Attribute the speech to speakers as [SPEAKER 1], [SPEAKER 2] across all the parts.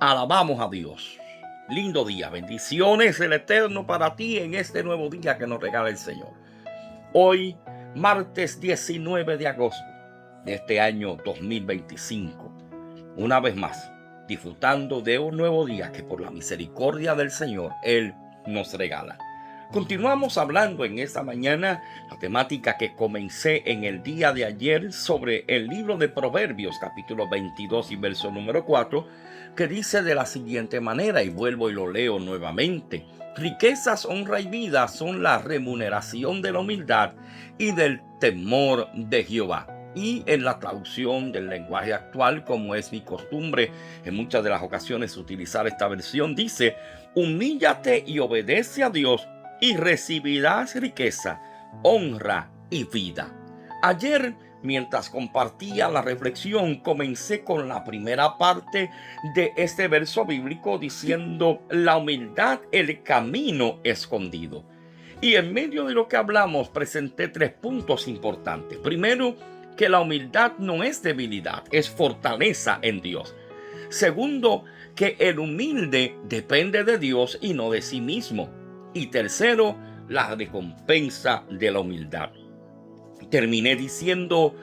[SPEAKER 1] Alabamos a Dios. Lindo día, bendiciones del Eterno para ti en este nuevo día que nos regala el Señor. Hoy, martes 19 de agosto de este año 2025. Una vez más, disfrutando de un nuevo día que por la misericordia del Señor Él nos regala. Continuamos hablando en esta mañana la temática que comencé en el día de ayer sobre el libro de Proverbios, capítulo 22 y verso número 4, que dice de la siguiente manera, y vuelvo y lo leo nuevamente: riquezas, honra y vida son la remuneración de la humildad y del temor de Jehová. Y en la traducción del lenguaje actual, como es mi costumbre en muchas de las ocasiones utilizar esta versión, dice: humíllate y obedece a Dios y recibirás riqueza, honra y vida. Ayer, mientras compartía la reflexión, comencé con la primera parte de este verso bíblico diciendo: la humildad, el camino escondido. Y en medio de lo que hablamos presenté 3 puntos importantes. Primero, que la humildad no es debilidad, es fortaleza en Dios. Segundo, que el humilde depende de Dios y no de sí mismo. Y tercero, la recompensa de la humildad. Terminé diciendo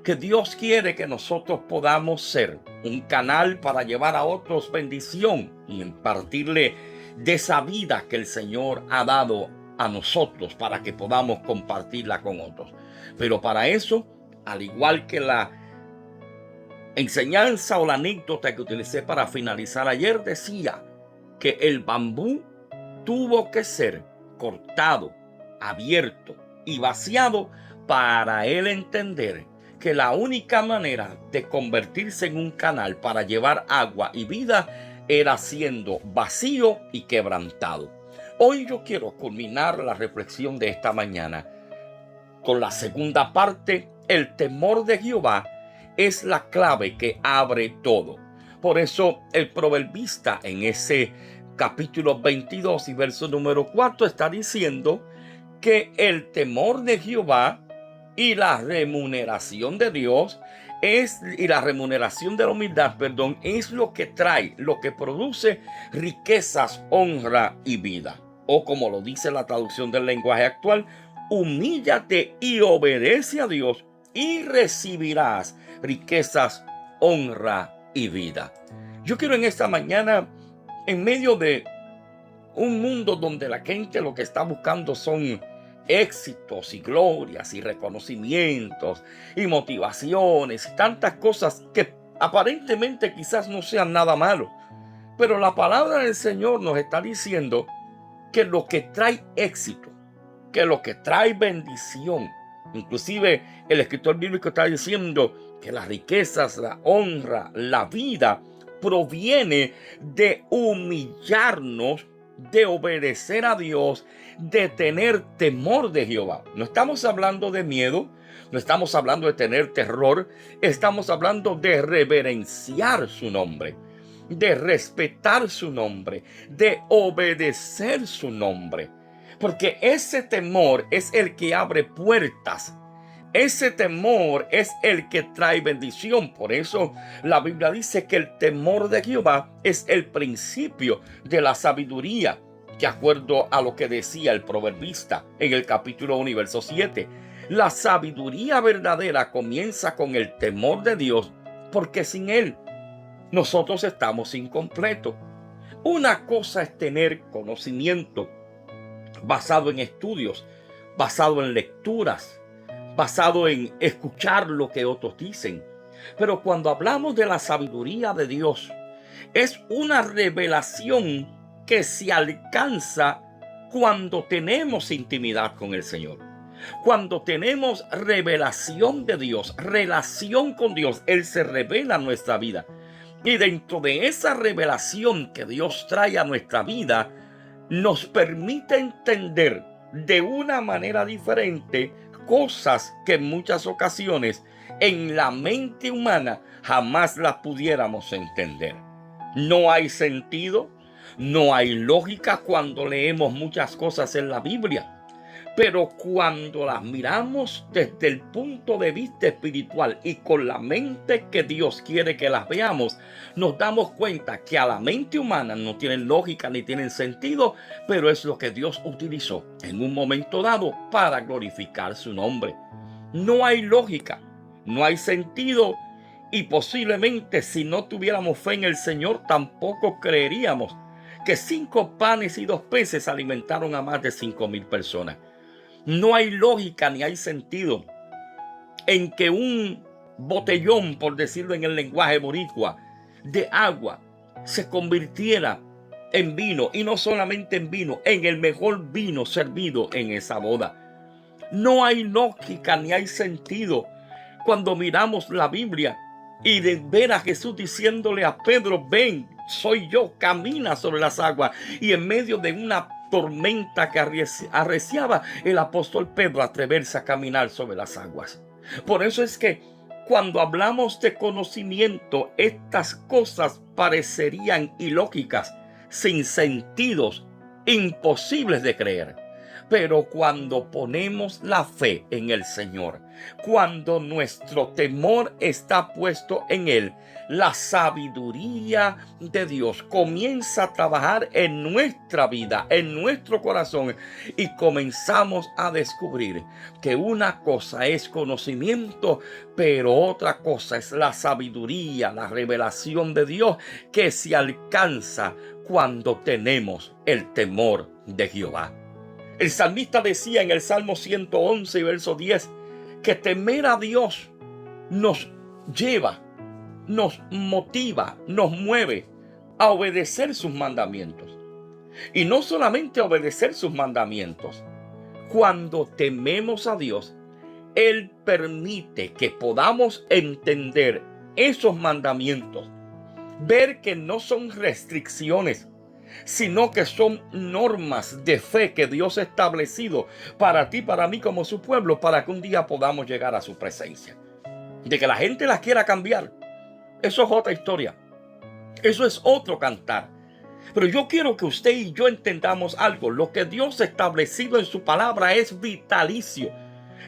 [SPEAKER 1] que Dios quiere que nosotros podamos ser un canal para llevar a otros bendición y impartirle de esa vida que el Señor ha dado a nosotros para que podamos compartirla con otros. Pero para eso, al igual que la enseñanza o la anécdota que utilicé para finalizar ayer, decía que el bambú tuvo que ser cortado, abierto y vaciado para él entender que la única manera de convertirse en un canal para llevar agua y vida era siendo vacío y quebrantado. Hoy yo quiero culminar la reflexión de esta mañana con la segunda parte: el temor de Jehová es la clave que abre todo. Por eso el proverbista en ese capítulo 22 y verso número 4 está diciendo que el temor de Jehová y la remuneración de Dios y la remuneración de la humildad, es lo que trae, lo que produce riquezas, honra y vida. O como lo dice la traducción del lenguaje actual: humíllate y obedece a Dios y recibirás riquezas, honra y vida. Yo quiero en esta mañana, en medio de un mundo donde la gente lo que está buscando son éxitos y glorias y reconocimientos y motivaciones y tantas cosas que aparentemente quizás no sean nada malo, pero la palabra del Señor nos está diciendo que lo que trae éxito, que lo que trae bendición, inclusive el escritor bíblico está diciendo que las riquezas, la honra, la vida proviene de humillarnos, de obedecer a Dios, de tener temor de Jehová. No estamos hablando de miedo, no estamos hablando de tener terror, estamos hablando de reverenciar su nombre, de respetar su nombre, de obedecer su nombre. Porque ese temor es el que abre puertas. Ese temor es el que trae bendición. Por eso la Biblia dice que el temor de Jehová es el principio de la sabiduría, de acuerdo a lo que decía el proverbista en el capítulo 1, verso 7. La sabiduría verdadera comienza con el temor de Dios, porque sin él nosotros estamos incompletos. Una cosa es tener conocimiento basado en estudios, basado en lecturas, basado en escuchar lo que otros dicen. Pero cuando hablamos de la sabiduría de Dios, es una revelación que se alcanza cuando tenemos intimidad con el Señor. Cuando tenemos revelación de Dios, relación con Dios, Él se revela en nuestra vida. Y dentro de esa revelación que Dios trae a nuestra vida, nos permite entender de una manera diferente cosas que en muchas ocasiones en la mente humana jamás las pudiéramos entender. No hay sentido, no hay lógica cuando leemos muchas cosas en la Biblia. Pero cuando las miramos desde el punto de vista espiritual y con la mente que Dios quiere que las veamos, nos damos cuenta que a la mente humana no tienen lógica ni tienen sentido, pero es lo que Dios utilizó en un momento dado para glorificar su nombre. No hay lógica, no hay sentido, y posiblemente si no tuviéramos fe en el Señor tampoco creeríamos que 5 panes y 2 peces alimentaron a más de 5,000 personas. No hay lógica ni hay sentido en que un botellón, por decirlo en el lenguaje boricua, de agua se convirtiera en vino, y no solamente en vino, en el mejor vino servido en esa boda. No hay lógica ni hay sentido cuando miramos la Biblia y de ver a Jesús diciéndole a Pedro: ven, soy yo, camina sobre las aguas. Y en medio de una tormenta que arreciaba, el apóstol Pedro atreverse a caminar sobre las aguas. Por eso es que cuando hablamos de conocimiento, estas cosas parecerían ilógicas, sin sentidos, imposibles de creer. Pero cuando ponemos la fe en el Señor, cuando nuestro temor está puesto en Él, la sabiduría de Dios comienza a trabajar en nuestra vida, en nuestro corazón, y comenzamos a descubrir que una cosa es conocimiento, pero otra cosa es la sabiduría, la revelación de Dios que se alcanza cuando tenemos el temor de Jehová. El salmista decía en el Salmo 111, verso 10, que temer a Dios nos lleva, nos motiva, nos mueve a obedecer sus mandamientos. Y no solamente a obedecer sus mandamientos. Cuando tememos a Dios, Él permite que podamos entender esos mandamientos, ver que no son restricciones, sino que son normas de fe que Dios ha establecido para ti, para mí como su pueblo, para que un día podamos llegar a su presencia. De que la gente las quiera cambiar, eso es otra historia, eso es otro cantar. Pero yo quiero que usted y yo entendamos algo: lo que Dios ha establecido en su palabra es vitalicio,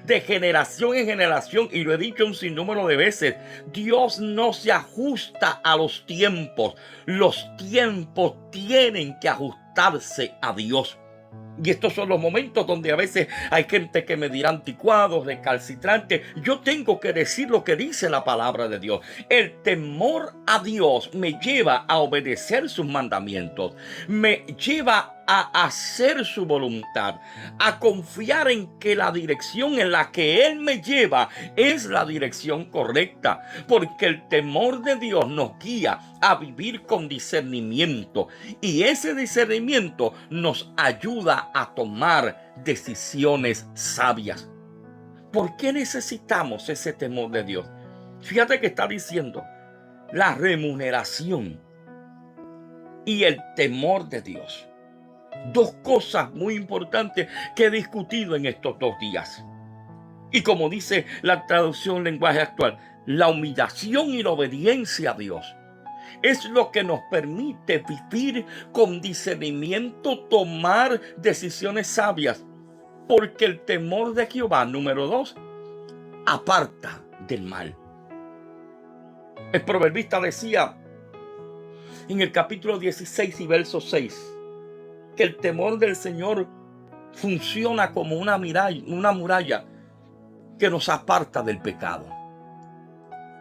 [SPEAKER 1] de generación en generación, y lo he dicho un sinnúmero de veces. Dios no se ajusta a los tiempos tienen que ajustarse a Dios. Y estos son los momentos donde a veces hay gente que me dirá anticuado, recalcitrante. Yo tengo que decir lo que dice la palabra de Dios. El temor a Dios me lleva a obedecer sus mandamientos, me lleva a hacer su voluntad, a confiar en que la dirección en la que Él me lleva es la dirección correcta, porque el temor de Dios nos guía a vivir con discernimiento, y ese discernimiento nos ayuda a tomar decisiones sabias. ¿Por qué necesitamos ese temor de Dios? Fíjate que está diciendo la remuneración y el temor de Dios. Dos cosas muy importantes que he discutido en estos 2 días. Y como dice la traducción lenguaje actual, la humillación y la obediencia a Dios es lo que nos permite vivir con discernimiento, tomar decisiones sabias. Porque el temor de Jehová, número 2, aparta del mal. El proverbista decía en el capítulo 16 y verso 6 que el temor del Señor funciona como una muralla que nos aparta del pecado.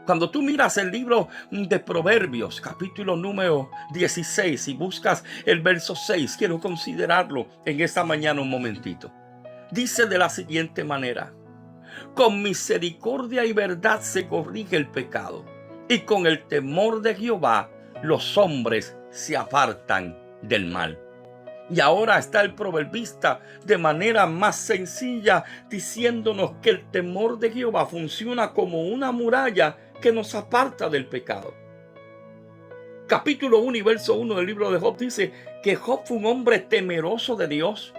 [SPEAKER 1] Cuando tú miras el libro de Proverbios, capítulo número 16, y buscas el verso 6, quiero considerarlo en esta mañana un momentito. Dice de la siguiente manera: con misericordia y verdad se corrige el pecado, y con el temor de Jehová los hombres se apartan del mal. Y ahora está el proverbista de manera más sencilla diciéndonos que el temor de Jehová funciona como una muralla que nos aparta del pecado. Capítulo 1 y verso 1 del libro de Job dice que Job fue un hombre temeroso de Dios,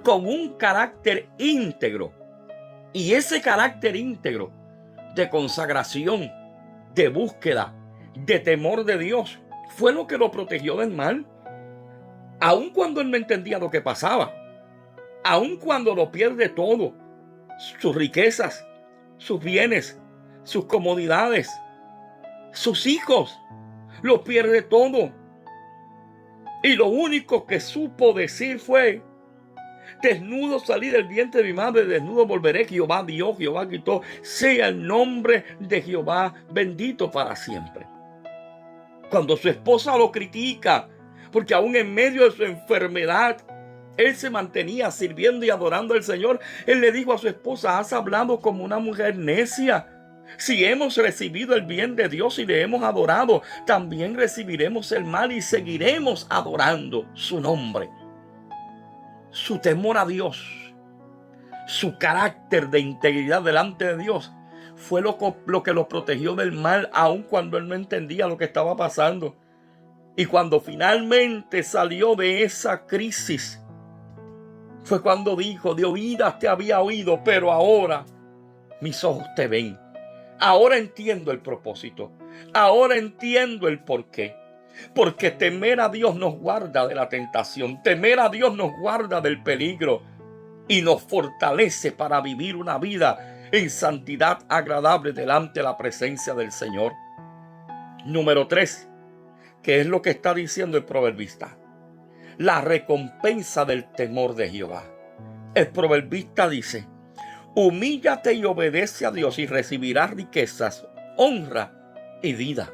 [SPEAKER 1] con un carácter íntegro. Y ese carácter íntegro de consagración, de búsqueda, de temor de Dios, fue lo que lo protegió del mal. Aun cuando él no entendía lo que pasaba, aun cuando lo pierde todo, sus riquezas, sus bienes, sus comodidades, sus hijos, lo pierde todo. Y lo único que supo decir fue: desnudo salí del vientre de mi madre, desnudo volveré. Jehová dio, Jehová quitó. Sea el nombre de Jehová bendito para siempre. Cuando su esposa lo critica, porque aún en medio de su enfermedad, él se mantenía sirviendo y adorando al Señor, él le dijo a su esposa: has hablado como una mujer necia. Si hemos recibido el bien de Dios y le hemos adorado, también recibiremos el mal y seguiremos adorando su nombre. Su temor a Dios, su carácter de integridad delante de Dios, fue lo que lo protegió del mal, aun cuando él no entendía lo que estaba pasando. Y cuando finalmente salió de esa crisis, fue cuando dijo: de oídas te había oído, pero ahora mis ojos te ven. Ahora entiendo el propósito. Ahora entiendo el porqué. Porque temer a Dios nos guarda de la tentación. Temer a Dios nos guarda del peligro. Y nos fortalece para vivir una vida en santidad agradable delante de la presencia del Señor. Número 3. ¿Qué es lo que está diciendo el proverbista? La recompensa del temor de Jehová. El proverbista dice: humíllate y obedece a Dios y recibirás riquezas, honra y vida.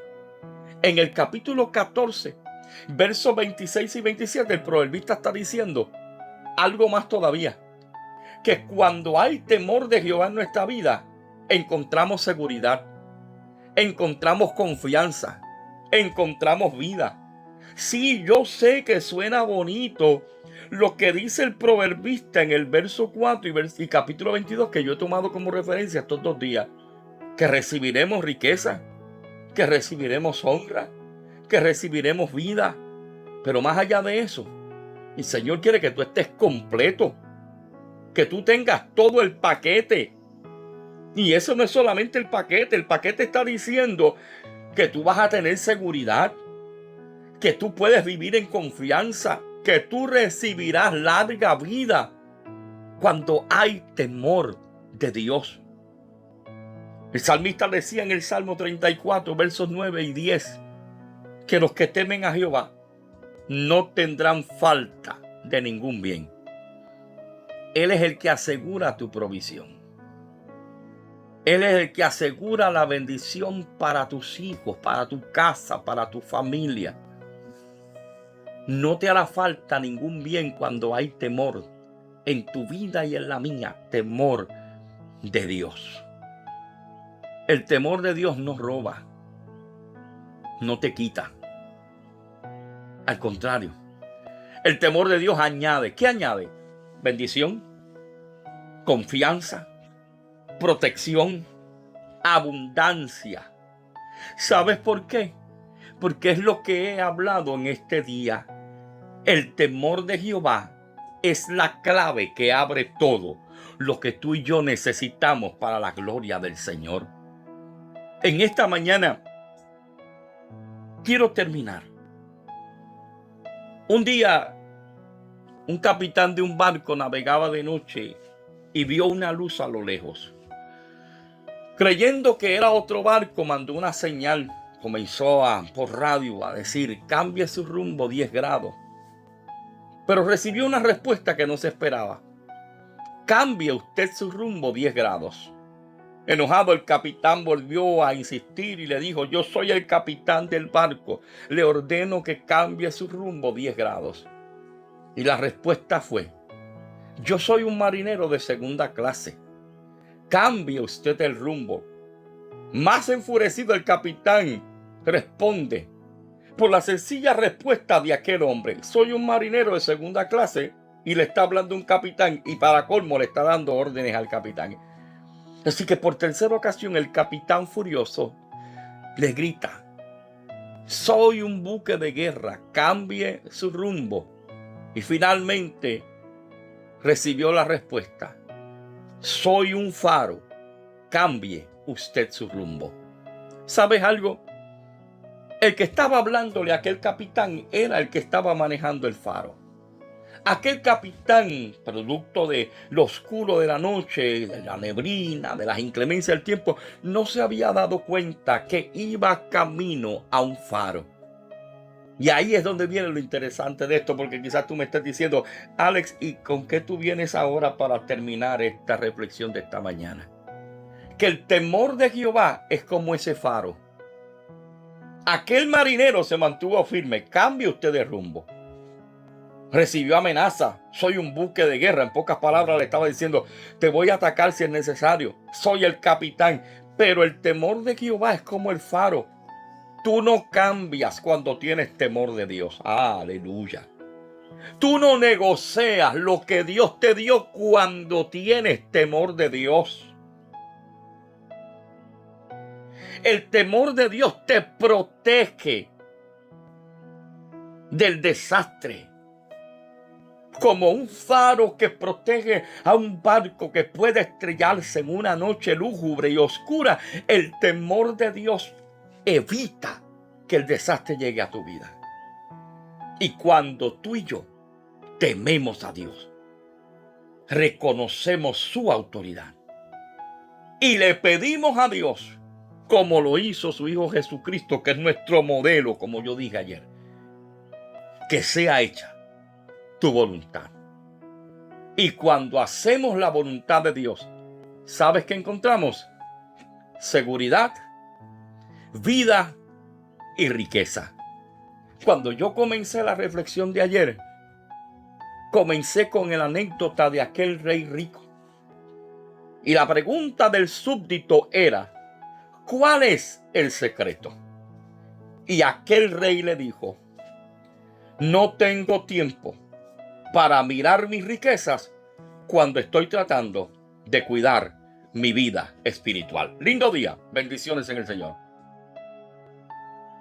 [SPEAKER 1] En el capítulo 14, versos 26 y 27, el proverbista está diciendo algo más todavía: que cuando hay temor de Jehová en nuestra vida, encontramos seguridad, encontramos confianza, encontramos vida. Sí, yo sé que suena bonito lo que dice el proverbista en el verso 4 y capítulo 22, que yo he tomado como referencia estos 2 días, que recibiremos riqueza, que recibiremos honra, que recibiremos vida. Pero más allá de eso, el Señor quiere que tú estés completo, que tú tengas todo el paquete. Y eso no es solamente el paquete está diciendo que tú vas a tener seguridad, que tú puedes vivir en confianza, que tú recibirás larga vida cuando hay temor de Dios. El salmista decía en el Salmo 34, versos 9 y 10, que los que temen a Jehová no tendrán falta de ningún bien. Él es el que asegura tu provisión. Él es el que asegura la bendición para tus hijos, para tu casa, para tu familia. No te hará falta ningún bien cuando hay temor en tu vida y en la mía. Temor de Dios. El temor de Dios no roba, no te quita. Al contrario, el temor de Dios añade. ¿Qué añade? Bendición, confianza, protección, abundancia. ¿Sabes por qué? Porque es lo que he hablado en este día. El temor de Jehová es la clave que abre todo lo que tú y yo necesitamos para la gloria del Señor. En esta mañana quiero terminar. Un día, un capitán de un barco navegaba de noche y vio una luz a lo lejos. Creyendo que era otro barco, mandó una señal. Comenzó por radio a decir: cambie su rumbo 10 grados. Pero recibió una respuesta que no se esperaba: cambie usted su rumbo 10 grados. Enojado, el capitán volvió a insistir y le dijo: yo soy el capitán del barco, le ordeno que cambie su rumbo 10 grados. Y la respuesta fue: yo soy un marinero de segunda clase, cambie usted el rumbo. Más enfurecido, el capitán responde por la sencilla respuesta de aquel hombre: soy un marinero de segunda clase, y le está hablando un capitán, y para colmo le está dando órdenes al capitán. Así que por tercera ocasión el capitán furioso le grita: soy un buque de guerra, cambie su rumbo. Y finalmente recibió la respuesta: soy un faro, cambie usted su rumbo. ¿Sabes algo? El que estaba hablándole a aquel capitán era el que estaba manejando el faro. Aquel capitán, producto de lo oscuro de la noche, de la neblina, de las inclemencias del tiempo, no se había dado cuenta que iba camino a un faro. Y ahí es donde viene lo interesante de esto, porque quizás tú me estés diciendo, Alex, ¿y con qué tú vienes ahora para terminar esta reflexión de esta mañana? Que el temor de Jehová es como ese faro. Aquel marinero se mantuvo firme. Cambie usted de rumbo. Recibió amenaza. Soy un buque de guerra. En pocas palabras le estaba diciendo, te voy a atacar si es necesario. Soy el capitán. Pero el temor de Jehová es como el faro. Tú no cambias cuando tienes temor de Dios. Aleluya. Tú no negocias lo que Dios te dio cuando tienes temor de Dios. El temor de Dios te protege del desastre. Como un faro que protege a un barco que puede estrellarse en una noche lúgubre y oscura, el temor de Dios evita que el desastre llegue a tu vida. Y cuando tú y yo tememos a Dios, reconocemos su autoridad y le pedimos a Dios, como lo hizo su Hijo Jesucristo, que es nuestro modelo, como yo dije ayer, que sea hecha tu voluntad. Y cuando hacemos la voluntad de Dios, ¿sabes qué encontramos? Seguridad, vida y riqueza. Cuando yo comencé la reflexión de ayer, comencé con la anécdota de aquel rey rico. Y la pregunta del súbdito era, ¿cuál es el secreto? Y aquel rey le dijo, no tengo tiempo para mirar mis riquezas cuando estoy tratando de cuidar mi vida espiritual. Lindo día. Bendiciones en el Señor.